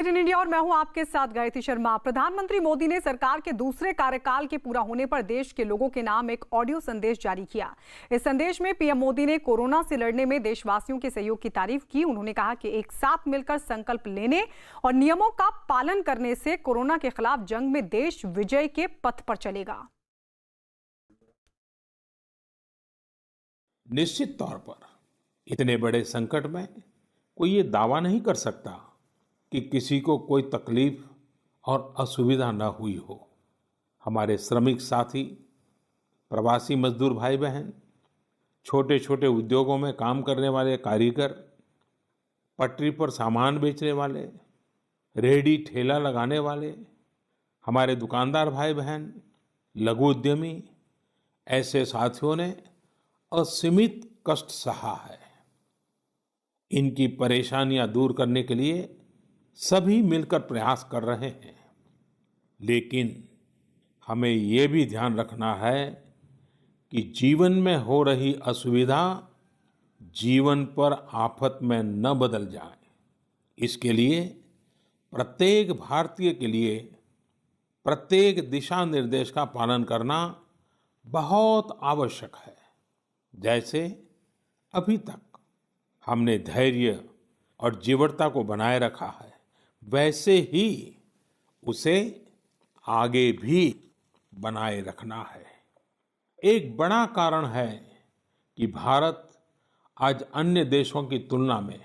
In India और मैं हूं आपके साथ गायत्री शर्मा। प्रधानमंत्री मोदी ने सरकार के दूसरे कार्यकाल के पूरा होने पर देश के लोगों के नाम एक ऑडियो संदेश जारी किया। इस संदेश में पीएम मोदी ने कोरोना से लड़ने में देशवासियों के सहयोग की तारीफ की। उन्होंने कहा कि एक साथ मिलकर संकल्प लेने और नियमों का पालन करने से कोरोना के खिलाफ जंग में देश विजय के पथ पर चलेगा। निश्चित तौर पर इतने बड़े संकट में कोई ये दावा नहीं कर सकता कि किसी को कोई तकलीफ और असुविधा न हुई हो। हमारे श्रमिक साथी, प्रवासी मजदूर भाई बहन, छोटे छोटे उद्योगों में काम करने वाले कारीगर, पटरी पर सामान बेचने वाले, रेहड़ी ठेला लगाने वाले, हमारे दुकानदार भाई बहन, लघु उद्यमी, ऐसे साथियों ने असीमित कष्ट सहा है। इनकी परेशानियां दूर करने के लिए सभी मिलकर प्रयास कर रहे हैं, लेकिन हमें ये भी ध्यान रखना है कि जीवन में हो रही असुविधा जीवन पर आफत में न बदल जाए। इसके लिए प्रत्येक भारतीय के लिए प्रत्येक दिशा निर्देश का पालन करना बहुत आवश्यक है। जैसे अभी तक हमने धैर्य और जीवटता को बनाए रखा है, वैसे ही उसे आगे भी बनाए रखना है। एक बड़ा कारण है कि भारत आज अन्य देशों की तुलना में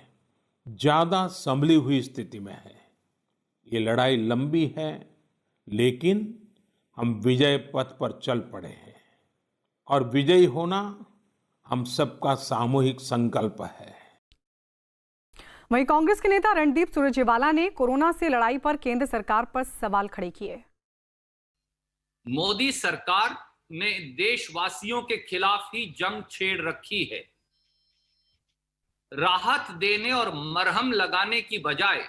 ज्यादा संभली हुई स्थिति में है। ये लड़ाई लंबी है, लेकिन हम विजय पथ पर चल पड़े हैं और विजयी होना हम सबका सामूहिक संकल्प है। वहीं कांग्रेस के नेता रणदीप सुरजेवाला ने कोरोना से लड़ाई पर केंद्र सरकार पर सवाल खड़े किए। मोदी सरकार ने देशवासियों के खिलाफ ही जंग छेड़ रखी है। राहत देने और मरहम लगाने की बजाय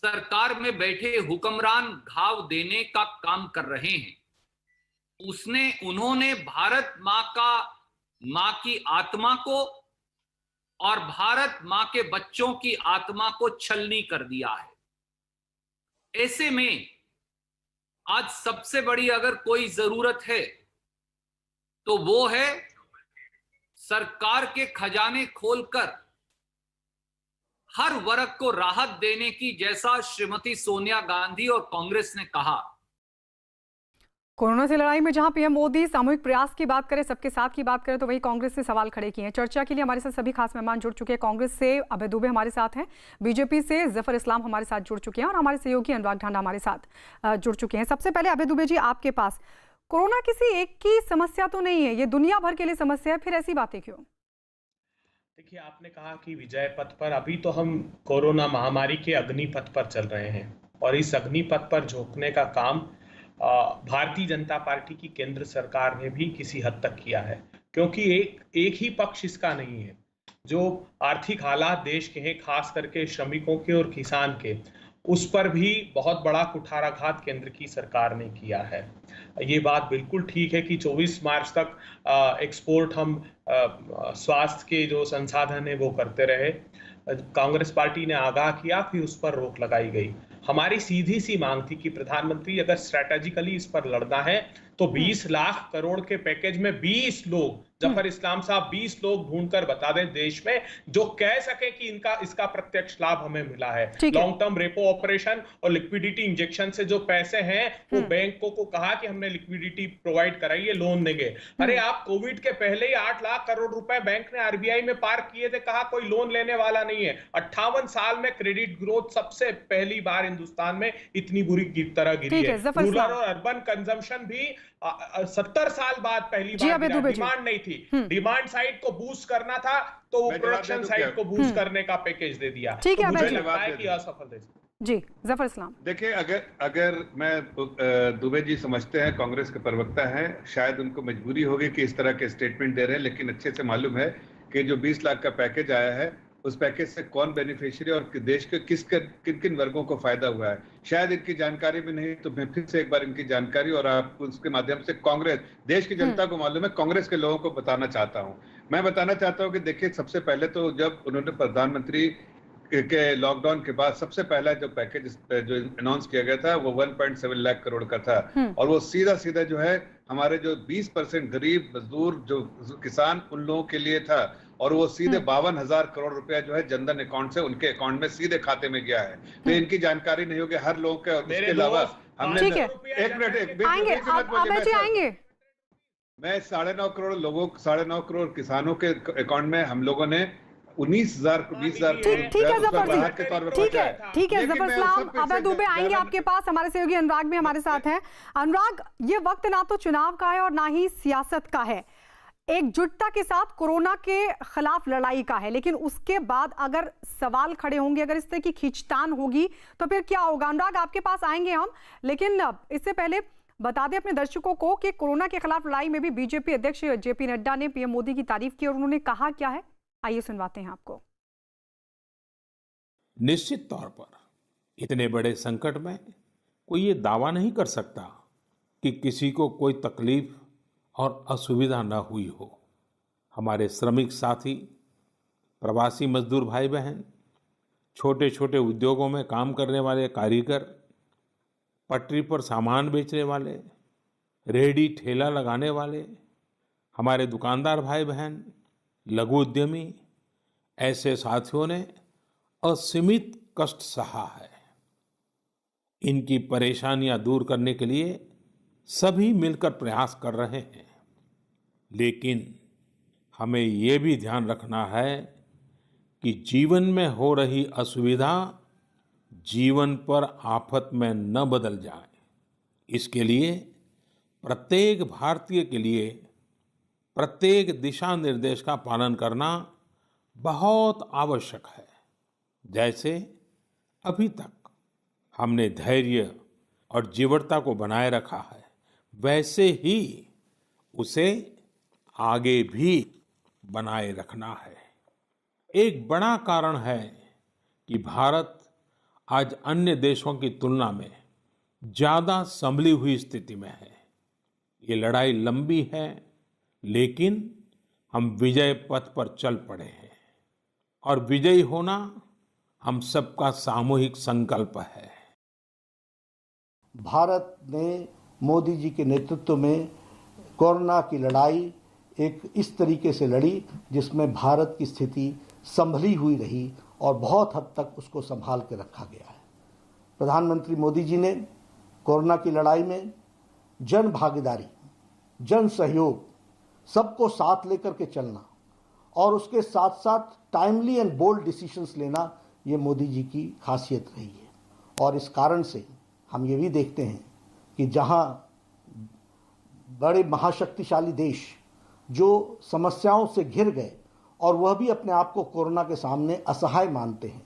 सरकार में बैठे हुक्मरान घाव देने का काम कर रहे हैं। उन्होंने भारत मां की आत्मा को और भारत मां के बच्चों की आत्मा को छलनी कर दिया है। ऐसे में आज सबसे बड़ी अगर कोई जरूरत है तो वो है सरकार के खजाने खोलकर हर वर्ग को राहत देने की, जैसा श्रीमती सोनिया गांधी और कांग्रेस ने कहा। कोरोना से लड़ाई में जहां पीएम मोदी सामूहिक प्रयास की बात करें, सबके साथ की बात करें, तो वही कांग्रेस से सवाल खड़े किए हैं। चर्चा के लिए हमारे साथ सभी खास मेहमान जुड़ चुके हैं। कांग्रेस से अभय दुबे हमारे साथ हैं, बीजेपी से जफर इस्लाम हमारे साथ जुड़ चुके हैं और हमारे सहयोगी अनुराग ढांडा हमारे साथ जुड़ चुके हैं। सबसे पहले अभय दुबे जी, आपके पास, कोरोना किसी एक की समस्या तो नहीं है, ये दुनिया भर के लिए समस्या है, फिर ऐसी बातें क्यों? देखिए, आपने कहा कि विजय पथ पर, अभी तो हम कोरोना महामारी के अग्निपथ पर चल रहे हैं और इस अग्निपथ पर झोंकने का काम भारतीय जनता पार्टी की केंद्र सरकार ने भी किसी हद तक किया है, क्योंकि एक ही पक्ष इसका नहीं है। जो आर्थिक हालात देश के हैं, खास करके श्रमिकों के और किसान के, उस पर भी बहुत बड़ा कुठाराघात केंद्र की सरकार ने किया है। ये बात बिल्कुल ठीक है कि 24 मार्च तक एक्सपोर्ट हम स्वास्थ्य के जो संसाधन है वो करते रहे। कांग्रेस पार्टी ने आगाह किया, फिर उस पर रोक लगाई गई। हमारी सीधी सी मांग थी कि प्रधानमंत्री अगर स्ट्रैटेजिकली इस पर लड़ना है तो 20 लाख करोड़ के पैकेज में 20 लोग, जफर इस्लाम साहब, 20 लोग ढूंढकर बता दें देश में जो कह सके कि इसका प्रत्यक्ष लाभ हमें मिला है। लॉन्ग टर्म रेपो ऑपरेशन और लिक्विडिटी इंजेक्शन से जो पैसे हैं वो बैंकों को कहा कि हमने लिक्विडिटी प्रोवाइड कराई है, लोन देंगे। अरे आप कोविड के पहले ही 8 लाख करोड़ रुपए बैंक ने आरबीआई में पार्क किए थे, कहा कोई लोन लेने वाला नहीं है। 58 साल में क्रेडिट ग्रोथ सबसे पहली बार हिंदुस्तान में इतनी बुरी तरह गिरी है। रूरल और अर्बन कंजम्पशन भी 70 साल बाद पहली बार गिरा। डिमांड नहीं थी, डिमांड साइड को बूस्ट करना था तो वो प्रोडक्शन साइड को बूस्ट करने का पैकेज दे दिया। ठीक है, मुझे लगता है कि असफल है। जी जफर इस्लाम। देखिए, अगर मैं दुबे जी समझते हैं, कांग्रेस के प्रवक्ता हैं, शायद उनको मजबूरी होगी कि इस तरह के स्टेटमेंट दे रहे हैं, लेकिन अच्छे से मालूम है कि जो 20 लाख का पैकेज आया है उस पैकेज से कौन बेनिफिशियरी और देश के किन किन वर्गों को फायदा हुआ है, शायद इनकी जानकारी भी नहीं। तो मैं फिर से एक बार इनकी जानकारी और आप उसके माध्यम से कांग्रेस, देश की जनता को मालूम है, कांग्रेस के लोगों को बताना चाहता हूं। मैं बताना चाहता हूं कि देखिए, सबसे पहले तो जब उन्होंने प्रधानमंत्री के लॉकडाउन के बाद सबसे पहला जो पैकेज जो अनाउंस किया गया था वो 1.7 लाख करोड़ का था, और वो सीधा सीधा जो है हमारे जो 20% गरीब मजदूर जो किसान उन लोगों के लिए था, और वो सीधे 52,000 करोड़ रुपया जो है जनधन अकाउंट से उनके अकाउंट में सीधे खाते में गया है। तो इनकी जानकारी नहीं होगी हर लोग के। और उसके अलावा हमने ठीक है, एक मिनट आएंगे आएंगे। मैं 9.5 करोड़ लोगों 9.5 करोड़ किसानों के अकाउंट में हम लोगों ने 19,000 20,000 ठीक है जफर जी, ठीक है जफर सलाम, अभय दुबे आएंगे आपके पास। हमारे सहयोगी अनुराग भी हमारे साथ हैं। अनुराग, ये वक्त ना तो चुनाव का है और ना ही सियासत का है, एकजुटता के साथ कोरोना के खिलाफ लड़ाई का है, लेकिन उसके बाद अगर सवाल खड़े होंगे, अगर इस तरह की खींचतान होगी तो फिर क्या होगा? अनुराग आपके पास आएंगे हम, लेकिन इससे पहले बता दें अपने दर्शकों को कि कोरोना के खिलाफ लड़ाई में भी बीजेपी अध्यक्ष जेपी नड्डा ने पीएम मोदी की तारीफ की और उन्होंने कहा क्या है, आइए सुनवाते हैं आपको। निश्चित तौर पर इतने बड़े संकट में कोई ये दावा नहीं कर सकता कि किसी को कोई तकलीफ और असुविधा न हुई हो। हमारे श्रमिक साथी, प्रवासी मजदूर भाई बहन, छोटे छोटे उद्योगों में काम करने वाले कारीगर, पटरी पर सामान बेचने वाले, रेहड़ी ठेला लगाने वाले, हमारे दुकानदार भाई बहन, लघु उद्यमी, ऐसे साथियों ने असीमित कष्ट सहा है। इनकी परेशानियां दूर करने के लिए सभी मिलकर प्रयास कर रहे हैं, लेकिन हमें ये भी ध्यान रखना है कि जीवन में हो रही असुविधा जीवन पर आफत में न बदल जाए। इसके लिए प्रत्येक भारतीय के लिए प्रत्येक दिशा निर्देश का पालन करना बहुत आवश्यक है। जैसे अभी तक हमने धैर्य और जीवटता को बनाए रखा है, वैसे ही उसे आगे भी बनाए रखना है। एक बड़ा कारण है कि भारत आज अन्य देशों की तुलना में ज्यादा संभली हुई स्थिति में है। ये लड़ाई लंबी है, लेकिन हम विजय पथ पर चल पड़े हैं, और विजयी होना हम सबका सामूहिक संकल्प है। भारत ने मोदी जी के नेतृत्व में कोरोना की लड़ाई एक इस तरीके से लड़ी जिसमें भारत की स्थिति संभली हुई रही और बहुत हद तक उसको संभाल के रखा गया है। प्रधानमंत्री मोदी जी ने कोरोना की लड़ाई में जन भागीदारी, जन सहयोग, सबको साथ लेकर के चलना और उसके साथ साथ टाइमली एंड बोल्ड डिसीजंस लेना, ये मोदी जी की खासियत रही है। और इस कारण से हम ये भी देखते हैं कि जहां बड़े महाशक्तिशाली देश जो समस्याओं से घिर गए और वह भी अपने आप को कोरोना के सामने असहाय मानते हैं,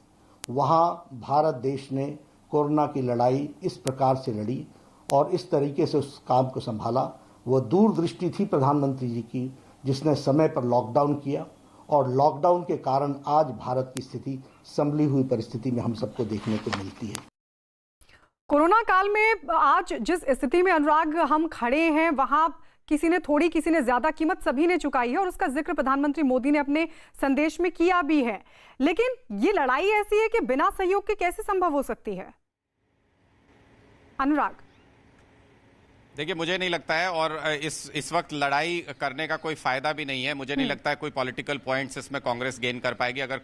वहां भारत देश ने कोरोना की लड़ाई इस प्रकार से लड़ी और इस तरीके से उस काम को संभाला। वह दूरदृष्टि थी प्रधानमंत्री जी की, जिसने समय पर लॉकडाउन किया, और लॉकडाउन के कारण आज भारत की स्थिति संभली हुई परिस्थिति में हम सबको देखने को मिलती है। कोरोना काल में आज जिस स्थिति में अनुराग हम खड़े हैं, वहां किसी ने थोड़ी, किसी ने ज्यादा कीमत सभी ने चुकाई है और उसका जिक्र प्रधानमंत्री मोदी ने अपने संदेश में किया भी है। लेकिन ये लड़ाई ऐसी है कि बिना सहयोग के कैसे संभव हो सकती है? अनुराग, देखिए, मुझे नहीं लगता है, और इस वक्त लड़ाई करने का कोई फायदा भी नहीं है। मुझे नहीं लगता है कोई पॉलिटिकल पॉइंट्स इसमें कांग्रेस गेन कर पाएगी अगर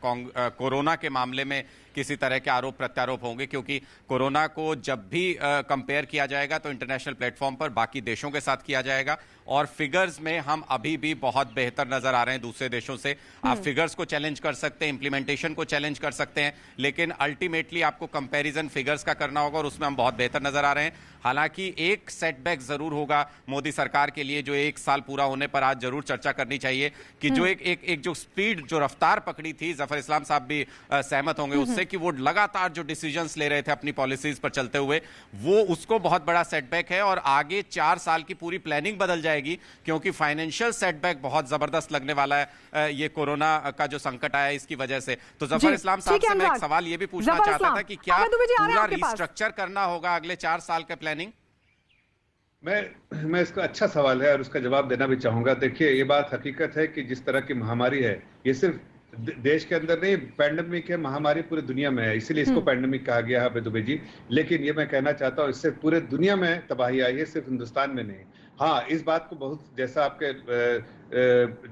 कोरोना के मामले में किसी तरह के आरोप प्रत्यारोप होंगे, क्योंकि कोरोना को जब भी कंपेयर किया जाएगा तो इंटरनेशनल प्लेटफॉर्म पर बाकी देशों के साथ किया जाएगा, और फिगर्स में हम अभी भी बहुत बेहतर नजर आ रहे हैं दूसरे देशों से। आप फिगर्स को चैलेंज कर सकते हैं, इंप्लीमेंटेशन को चैलेंज कर सकते हैं, लेकिन अल्टीमेटली आपको कंपैरिजन फिगर्स का करना होगा और उसमें हम बहुत बेहतर नजर आ रहे हैं। हालांकि एक सेटबैक जरूर होगा मोदी सरकार के लिए, जो 1 साल पूरा होने पर आज जरूर चर्चा करनी चाहिए कि जो एक जो स्पीड, जो रफ्तार पकड़ी थी, जफर इस्लाम साहब भी सहमत होंगे उससे, कि वो लगातार जो डिसीजंस ले रहे थे अपनी पॉलिसीज पर चलते हुए, वो उसको बहुत बड़ा सेटबैक है। और आगे 4 साल की पूरी प्लानिंग बदल जाएगी, क्योंकि फाइनेंशियल सेटबैक बहुत जबरदस्त लगने वाला है ये कोरोना का जो संकट आया इसकी वजह से। तो जफर इस्लाम साहब से मैं एक सवाल ये भी पूछना चाहता था कि क्या पूरा रिस्ट्रक्चर करना होगा अगले 4 साल का प्लानिंग? मैं इसका अच्छा सवाल है और उसका जवाब देना भी चाहूंगा। देखिए, ये बात हकीकत है कि जिस तरह की महामारी है, ये सिर्फ देश के अंदर नहीं, पैंडेमिक है, महामारी पूरी दुनिया में है, इसीलिए इसको पैंडेमिक कहा गया है दुबे जी। लेकिन ये मैं कहना चाहता हूँ, इससे पूरे दुनिया में तबाही आई है, सिर्फ हिंदुस्तान में नहीं। हाँ, इस बात को बहुत, जैसा आपके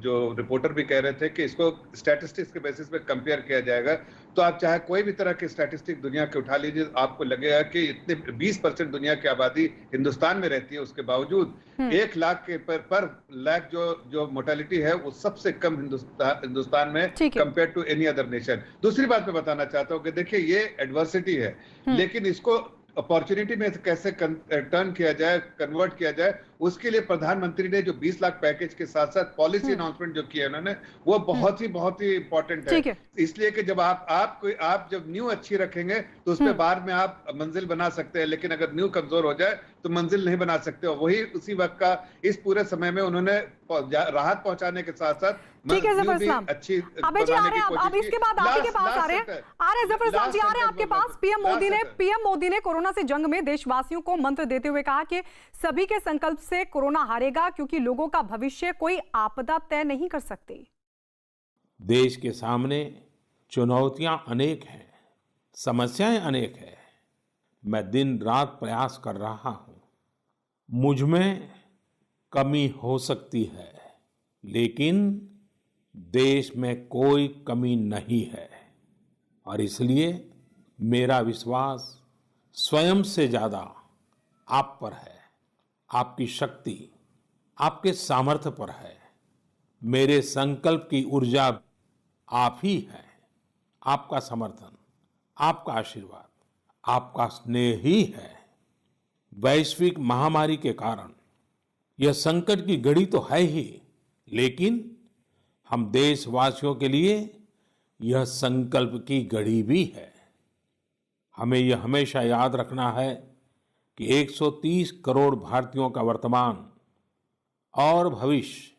जो रिपोर्टर भी कह रहे थे कि इसको स्टैटिस्टिक्स के बेसिस पे कंपेयर किया जाएगा, तो आप चाहे कोई भी तरह के स्टैटिस्टिक दुनिया के उठा लीजिए, आपको लगेगा कि इतने 20% दुनिया की आबादी हिंदुस्तान में रहती है, उसके बावजूद 1 लाख के पर लाख जो मोर्टेलिटी है वो सबसे कम हिंदुस्तान में compare to any other nation. दूसरी बात मैं बताना चाहता हूँ कि देखिए, ये एडवर्सिटी है, लेकिन इसको अपॉर्चुनिटी में कैसे टर्न किया जाए, कन्वर्ट किया जाए, उसके लिए प्रधानमंत्री ने जो 20 लाख पैकेज के साथ साथ पॉलिसी अनाउंसमेंट जो किया उन्होंने, वो बहुत ही इंपॉर्टेंट है। इसलिए कि जब आप जब न्यू अच्छी रखेंगे तो उस पर बाद में आप मंजिल बना सकते हैं, लेकिन अगर न्यू कमजोर हो जाए तो मंजिल नहीं बना सकते। और वही उसी वक्त का इस पूरे समय में उन्होंने राहत पहुंचाने के साथ साथ ठीक है जफर इस्लाम, अच्छी अबे जी आ रहे हैं, अब इसके बाद आप ही के पास आ रहे हैं जफर इस्लाम जी, आ रहे हैं आपके पास। पीएम मोदी ने कोरोना से जंग में देशवासियों को मंत्र देते हुए कहा कि सभी के संकल्प से कोरोना हारेगा, क्योंकि लोगों का भविष्य कोई आपदा तय नहीं कर सकती। देश के सामने चुनौतियां अनेक हैं, समस्याएं अनेक हैं। मैं दिन रात प्रयास कर रहा हूं, मुझ में कमी हो सकती है, लेकिन देश में कोई कमी नहीं है। और इसलिए मेरा विश्वास स्वयं से ज्यादा आप पर है, आपकी शक्ति, आपके सामर्थ्य पर है। मेरे संकल्प की ऊर्जा आप ही है। आपका समर्थन, आपका आशीर्वाद, आपका स्नेह ही है। वैश्विक महामारी के कारण यह संकट की घड़ी तो है ही, लेकिन हम देशवासियों के लिए यह संकल्प की घड़ी भी है। हमें यह हमेशा याद रखना है कि 130 करोड़ भारतीयों का वर्तमान और भविष्य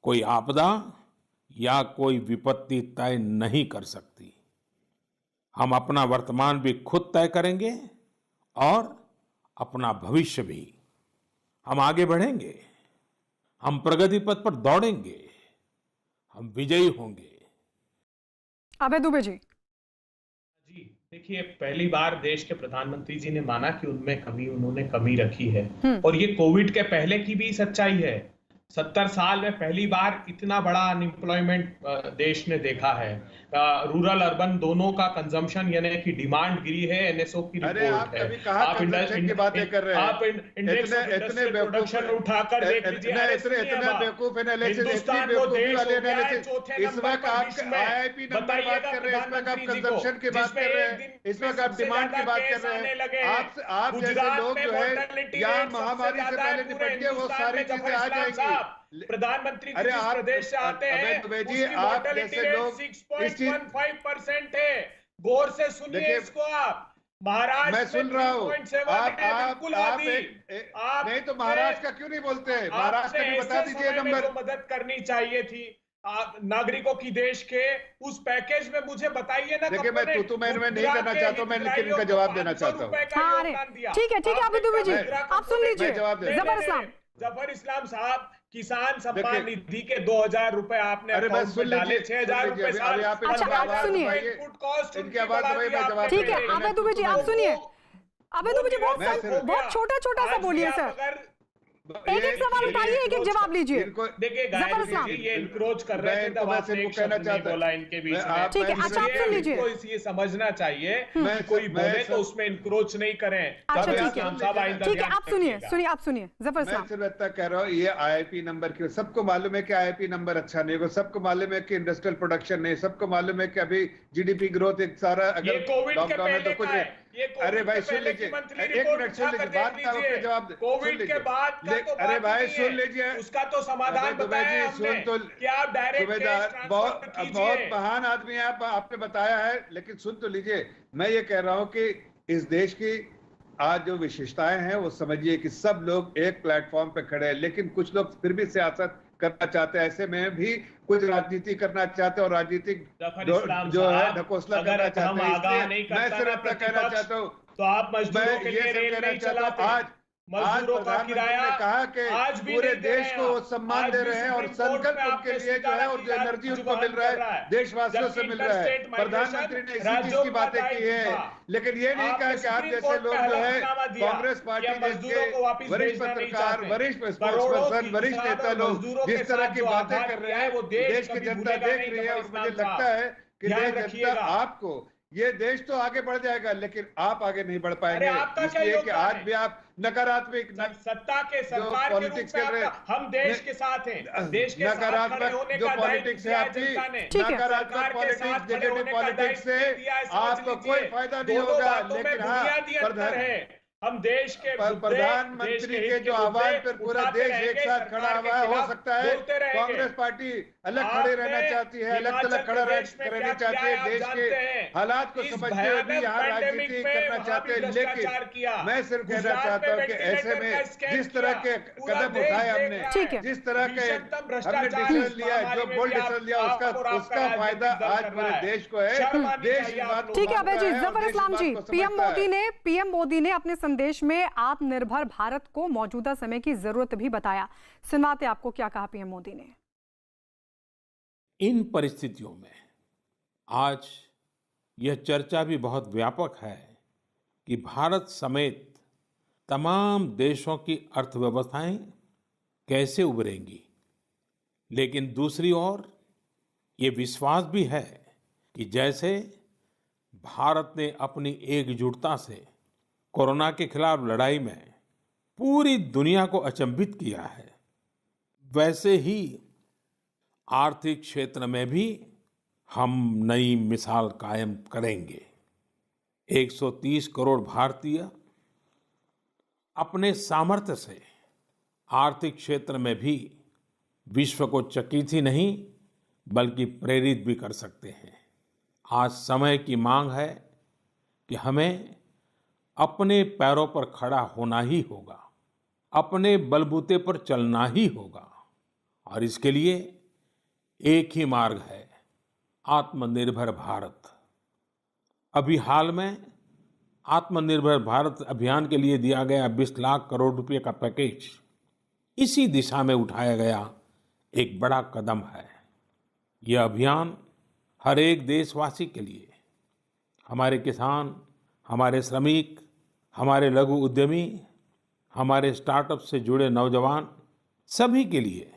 कोई आपदा या कोई विपत्ति तय नहीं कर सकती। हम अपना वर्तमान भी खुद तय करेंगे और अपना भविष्य भी। हम आगे बढ़ेंगे, हम प्रगति पथ पर दौड़ेंगे, हम विजयी होंगे। अभय दुबे जी, देखिए, पहली बार देश के प्रधानमंत्री जी ने माना कि उन्होंने कमी रखी है, और ये कोविड के पहले की भी सच्चाई है। 70 साल में पहली बार इतना बड़ा अनएम्प्लॉयमेंट देश ने देखा है। रूरल अर्बन दोनों का कंजम्पशन यानी कि डिमांड गिरी है, एनएसओ की रिपोर्ट है। आप इंडस्ट्री की बातें कर रहे हैं, आप इंडेक्स ऑफ इंडस्ट्रियल प्रोडक्शन उठाकर देख लीजिए। इतने बेवकूफ एनालिसिस, हिंदुस्तान को देश हो गया है चौथे नंबर पर विश्व में। आईआईपी नंबर बात कर रहे हैं, इसमें आप कंजम्पशन की बात कर रहे हैं, इसमें आप डिमांड की बात कर रहे हैं। आप जैसे लोग जो है यहाँ महामारी से पहले निपट गए, वो सारी चीजें आ जाएंगी। प्रधानमंत्री जिस प्रदेश से आते हैं उसकी मोर्टेलिटी रेट 6.15% है। गौर से सुनिए इसको आप। महाराष्ट्र मैं सुन रहा हूँ, आप नहीं तो महाराष्ट्र का क्यों नहीं बोलते हैं? महाराष्ट्र का भी बता दीजिए नंबर। मदद करनी चाहिए थी नागरिकों की देश के उस पैकेज में। मुझे बताइए ना। देखिए, मैं नहीं करना चाहता हूँ, मैं लेकिन इनका जवाब देना चाहता हूँ। ठीक है अभी दुबे जी आप सुन लीजिए। जफर इस्लाम साहब, किसान सम्मान निधि के 2000 रुपए आपने अकाउंट में डाले, 6000 रुपए साल। अच्छा, आप सुनिए, इनपुट कॉस्ट इनकी आवाज दबाइए। ठीक है अभय दुबे जी आप सुनिए। अभय दुबे जी बहुत छोटा सा बोलिए सर। एक सवाल उठाइए, एक जवाब लीजिए। देखिए ये इंक्रोच कर रहे थे, तब आपने एक शब्द नहीं बोला इनके बीच में। ठीक है, अच्छा आप सुन लीजिए। ये समझना चाहिए कोई बोले तो उसमें इंक्रोच नहीं करें। अच्छा ठीक है आप सुनिए जफर साहब। मैं सिर्फ इतना कह रहा हूँ, ये आईआईपी नंबर की सबको मालूम है कि आईआईपी नंबर अच्छा नहीं होगा, सबको मालूम है कि इंडस्ट्रियल प्रोडक्शन नहीं, सबको मालूम है कि अभी जीडीपी ग्रोथ एक सारा अगर लॉकडाउन है तो कुछ नहीं। अरे भाई सुन लीजिए, एक मिनट सुन लीजिए, बात का आपके जवाब कोविड के बाद का तो अरे भाई सुन लीजिए, उसका तो समाधान बताया हमने कि आप डायरेक्ट बहुत महान आदमी है, आपने बताया है, लेकिन सुन तो लीजिए। मैं ये कह रहा हूं कि इस देश की आज जो विशेषताएं हैं वो समझिए कि सब लोग एक प्लेटफॉर्म पे खड़े हैं, लेकिन कुछ लोग फिर भी सियासत करना चाहते हैं, ऐसे में भी कुछ राजनीति करना चाहते हैं और राजनीतिक जो है ढकोसला करना चाहते हैं। मैं सिर्फ इतना कहना चाहता हूँ, तो आप मजदूरों के लिए रेल नहीं चलाते। आज मजदूरों का किराया ने कहा कि आज भी पूरे नहीं दे देश रहे को हैं। वो सम्मान आज दे भी रहे हैं और सुप्रीम कोर्ट में संकल्प आपके उनके लिए जो है और जो सीताराम एनर्जी कुछ उनको मिल बहन रहा कर रहा है है। देशवासियों से जबकि मिल रहा है। interstate migration प्रधानमंत्री ने इसी चीज राज्यों की का बातें की दायित्व है, था। लेकिन ये नहीं आपने कहा कि आप सुप्रीम जैसे कोर्ट लोग में जो है हलफनामा दिया कांग्रेस कि पार्टी हम मजदूरों को वापस वरिष्ठ भेजना नहीं पत्रकार, चाहते। वरिष्ठ करोड़ों स्पोक्सपर्सन, की वरिष्ठ किसानों, नेता लोग मजदूरों जिस के तरह साथ की जो बातें आघात कर रहे किया है, हैं, वो देश की कभी जनता भूलेगा देख नहीं, रही है और जफर मुझे इस्लाम लगता साहब। है कि ध्यान देश जनता रखिएगा। आपको ये देश तो आगे बढ़ जाएगा, लेकिन आप आगे नहीं बढ़ अरे पाएंगे, आपका क्या इसलिए कि योगदान आज है? भी आप नकारात्मक सत्ता के सरकार के रूप पॉलिटिक्स में कर रहे आपका हम देश के साथ हैं। देश के साथ खड़े नकारात्मक होने जो का दायित्व पॉलिटिक्स है दिया है आपकी, जनता ने। ठीक है। सरकार नकारात्मक के पॉलिटिक्स, साथ खड़े नेगेटिव होने का पॉलिटिक्स दायित्व से दिया है, समझ आपको लीजिए। कोई फायदा नहीं दोनों होगा, बातों में लेकिन हाँ बुनियादी अंतर है। हम देश के मुद्दे, देश प्रधानमंत्री के के हित जो के आह्वान मुद्दे पर पूरा उठाते देश एक रहेंगे, साथ खड़ा सरकार के हुआ है, हो खिलाफ सकता है बोलते रहेंगे। कांग्रेस पार्टी अलग खड़े रहना आपने चाहती है, अलग हिमाचल थलग खड़ा प्रदेश में रहना क्या चाहती किया है, है, आप देश जानते के हैं। हालात को इस समझते हुए भी भयानक यहाँ पैंडेमिक राजनीति में करना वहाँ चाहते भी हैं, भ्रष्टाचार लेकिन किया। मैं सिर्फ कहना गुजरात चाहता हूँ कि वेंटिलेटर ऐसे का में स्कैम जिस तरह किया, के पूरा कदम देश उठाए देख हमने, रहा ठीक है। जिस तरह के भीषणतम हमने भ्रष्टाचार डिसीजन लिया है, महामारी जो में बोल्ड भी आप- डिसीजन लिया, आप और आपका उसका फायदा राजनीतिक दल आज कर पूरे रहा है। देश को है। शर्म आनी देश चाहिए इस आप बात को लोगों ठीक है को। अभय जी, मानता है और जफर देश इस इस्लाम बात जी, को पीएम समझता है। मोदी ने अपने संदेश में आत्मनिर्भर भारत को मौजूदा समय की जरूरत भी बताया। सुनवाते आपको क्या कहा पीएम मोदी ने। इन परिस्थितियों में आज यह चर्चा भी बहुत व्यापक है कि भारत समेत तमाम देशों की अर्थव्यवस्थाएं कैसे उभरेंगी, लेकिन दूसरी ओर ये विश्वास भी है कि जैसे भारत ने अपनी एकजुटता से कोरोना के खिलाफ लड़ाई में पूरी दुनिया को अचंभित किया है, वैसे ही आर्थिक क्षेत्र में भी हम नई मिसाल कायम करेंगे। 130 करोड़ भारतीय अपने सामर्थ्य से आर्थिक क्षेत्र में भी विश्व को चकित ही नहीं बल्कि प्रेरित भी कर सकते हैं। आज समय की मांग है कि हमें अपने पैरों पर खड़ा होना ही होगा, अपने बलबूते पर चलना ही होगा, और इसके लिए एक ही मार्ग है, आत्मनिर्भर भारत। अभी हाल में आत्मनिर्भर भारत अभियान के लिए दिया गया 20 लाख करोड़ रुपए का पैकेज इसी दिशा में उठाया गया एक बड़ा कदम है। यह अभियान हर एक देशवासी के लिए, हमारे किसान, हमारे श्रमिक, हमारे लघु उद्यमी, हमारे स्टार्टअप से जुड़े नौजवान, सभी के लिए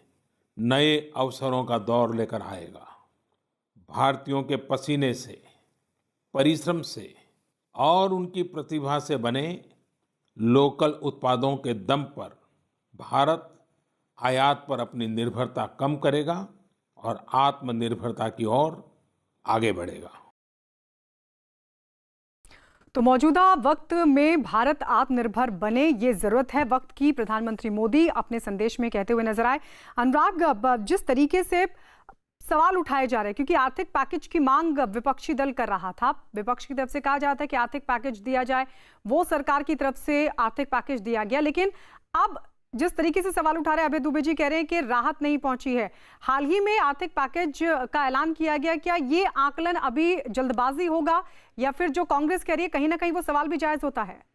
नए अवसरों का दौर लेकर आएगा। भारतीयों के पसीने से, परिश्रम से और उनकी प्रतिभा से बने लोकल उत्पादों के दम पर भारत आयात पर अपनी निर्भरता कम करेगा और आत्मनिर्भरता की ओर आगे बढ़ेगा। तो मौजूदा वक्त में भारत आत्मनिर्भर बने, ये जरूरत है वक्त की, प्रधानमंत्री मोदी अपने संदेश में कहते हुए नजर आए। अनुराग, जिस तरीके से सवाल उठाए जा रहे हैं, क्योंकि आर्थिक पैकेज की मांग विपक्षी दल कर रहा था, विपक्ष की तरफ से कहा जाता है कि आर्थिक पैकेज दिया जाए, वो सरकार की तरफ से आर्थिक पैकेज दिया गया, लेकिन अब जिस तरीके से सवाल उठा रहे हैं अभय दुबे जी, कह रहे हैं कि राहत नहीं पहुंची है। हाल ही में आर्थिक पैकेज का ऐलान किया गया, क्या ये आकलन अभी जल्दबाजी होगा या फिर जो कांग्रेस कह रही है कहीं ना कहीं वो सवाल भी जायज होता है?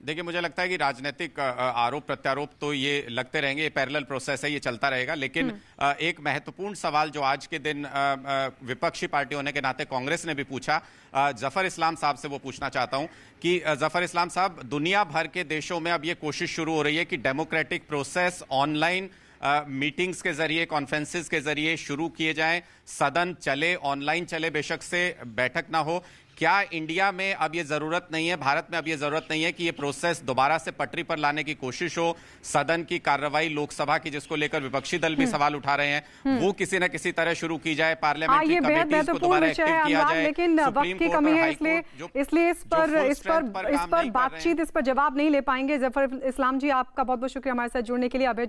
देखिए, मुझे लगता है कि राजनीतिक आरोप प्रत्यारोप तो ये लगते रहेंगे, ये पैरेलल प्रोसेस है, ये चलता रहेगा। लेकिन एक महत्वपूर्ण सवाल जो आज के दिन विपक्षी पार्टी होने के नाते कांग्रेस ने भी पूछा, जफर इस्लाम साहब से वो पूछना चाहता हूं कि जफर इस्लाम साहब, दुनिया भर के देशों में अब ये कोशिश शुरू हो रही है कि डेमोक्रेटिक प्रोसेस ऑनलाइन मीटिंग्स के जरिए, कॉन्फ्रेंसेस के जरिए शुरू किए जाएं, सदन चले, ऑनलाइन चले, बेशक से बैठक ना हो। क्या इंडिया में अब ये जरूरत नहीं है, भारत में अब ये जरूरत नहीं है कि ये प्रोसेस दोबारा से पटरी पर लाने की कोशिश हो, सदन की कार्रवाई लोकसभा की, जिसको लेकर विपक्षी दल भी सवाल उठा रहे हैं, वो किसी न किसी तरह शुरू की जाए, पार्लियामेंट्री कमेटीज को दोबारा एक्टिव किया जाए, लेकिन वक्त की कमी है, इसलिए इस पर बातचीत, इस पर जवाब नहीं ले पाएंगे। जफर इस्लाम जी, आपका बहुत बहुत शुक्रिया हमारे साथ जुड़ने के लिए।